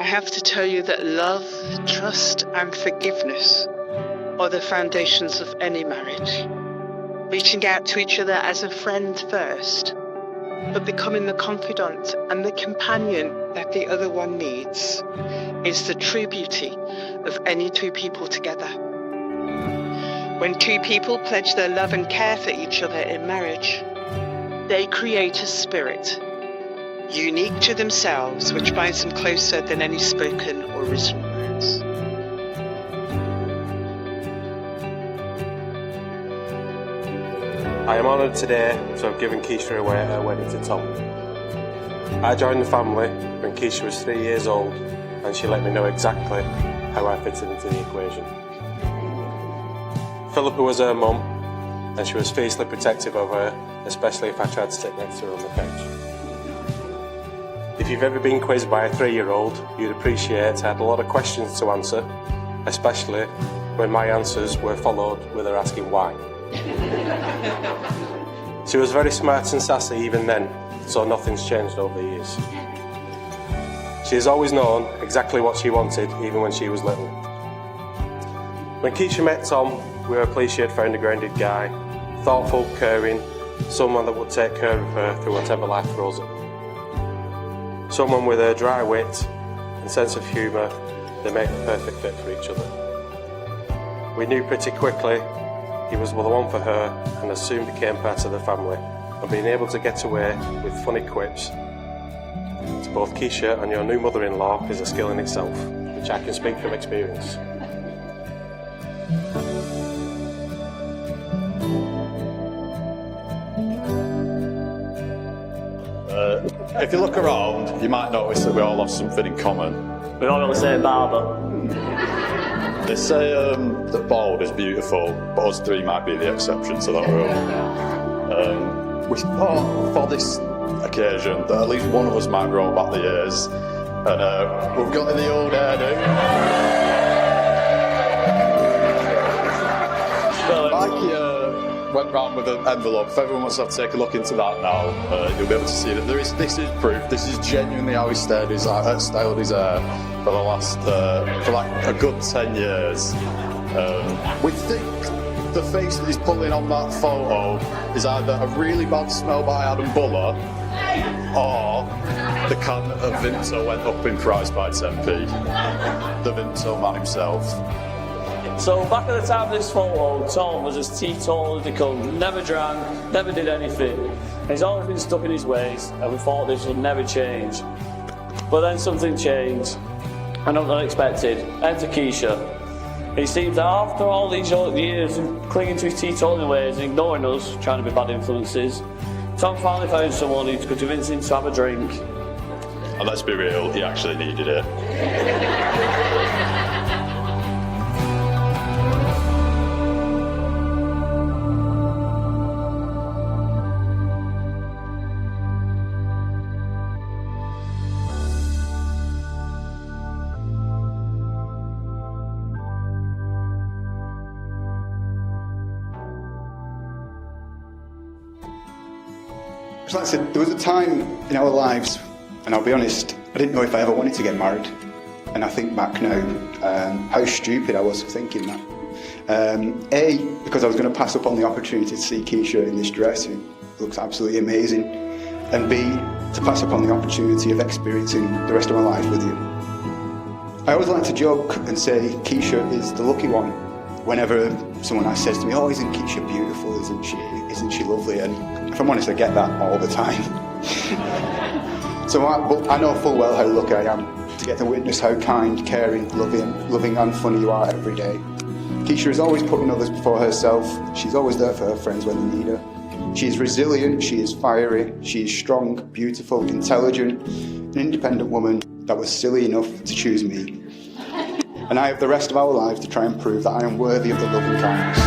have to tell you that love, trust, and forgiveness are the foundations of any marriage. Reaching out to each other as a friend first, but becoming the confidant and the companion that the other one needs is the true beauty of any two people together. When two people pledge their love and care for each other in marriage, they create a spirit unique to themselves, which binds them closer than any spoken or written words. I am honoured today to have given Keisha away at her wedding to Tom. I joined the family when Keisha was 3 years old, and she let me know exactly how I fitted into the equation. Philippa was her mum, and she was fiercely protective of her, especially if I tried to sit next to her on the couch. If you've ever been quizzed by a 3-year-old, you'd appreciate I had a lot of questions to answer, especially when my answers were followed with her asking why. She was very smart and sassy even then, so nothing's changed over the years. She has always known exactly what she wanted, even when she was little. When Keisha met Tom, we were pleased she had found a grounded guy, thoughtful, caring, someone that would take care of her through whatever life throws at her. Someone with a dry wit and sense of humour that make the perfect fit for each other. We knew pretty quickly he was the one for her, and as soon became part of the family, and being able to get away with funny quips to both Keisha and your new mother-in-law is a skill in itself, which I can speak from experience. If you look around, you might notice that we all have something in common. We all got the same barber. They say that bald is beautiful, but us three might be the exception to that rule. We thought for this occasion that at least one of us might grow back the ears, and we've got in the old hairdo. Mikey went round with an envelope. If everyone wants to take a look into that now, you'll be able to see that this is proof. This is genuinely how he styled his hair for the last, for like a good 10 years. We think the face that he's pulling on that photo is either a really bad smell by Adam Buller, or the can of Vimto went up in price by 10p. The Vimto man himself. So back at the time of this photo, Tom was as teetotal as he could, never drank, never did anything. He's always been stuck in his ways, and we thought this would never change. But then something changed, and unexpected. Enter Keisha. It seems that after all these years of clinging to his teetotal ways and ignoring us, trying to be bad influences, Tom finally found someone who could convince him to have a drink. And let's be real, he actually needed it. Like I said, there was a time in our lives, and I'll be honest, I didn't know if I ever wanted to get married. And I think back now, how stupid I was for thinking that. A, because I was going to pass up on the opportunity to see Keisha in this dress, who looks absolutely amazing. And B, to pass up on the opportunity of experiencing the rest of my life with you. I always like to joke and say Keisha is the lucky one. Whenever someone else says to me, "Oh, isn't Keisha beautiful? Isn't she lovely?" And if I'm honest, I get that all the time. But I know full well how lucky I am to get to witness how kind, caring, loving and funny you are every day. Keisha is always putting others before herself. She's always there for her friends when they need her. She is resilient, she is fiery, she is strong, beautiful, intelligent, an independent woman that was silly enough to choose me. And I have the rest of our lives to try and prove that I am worthy of the love and kindness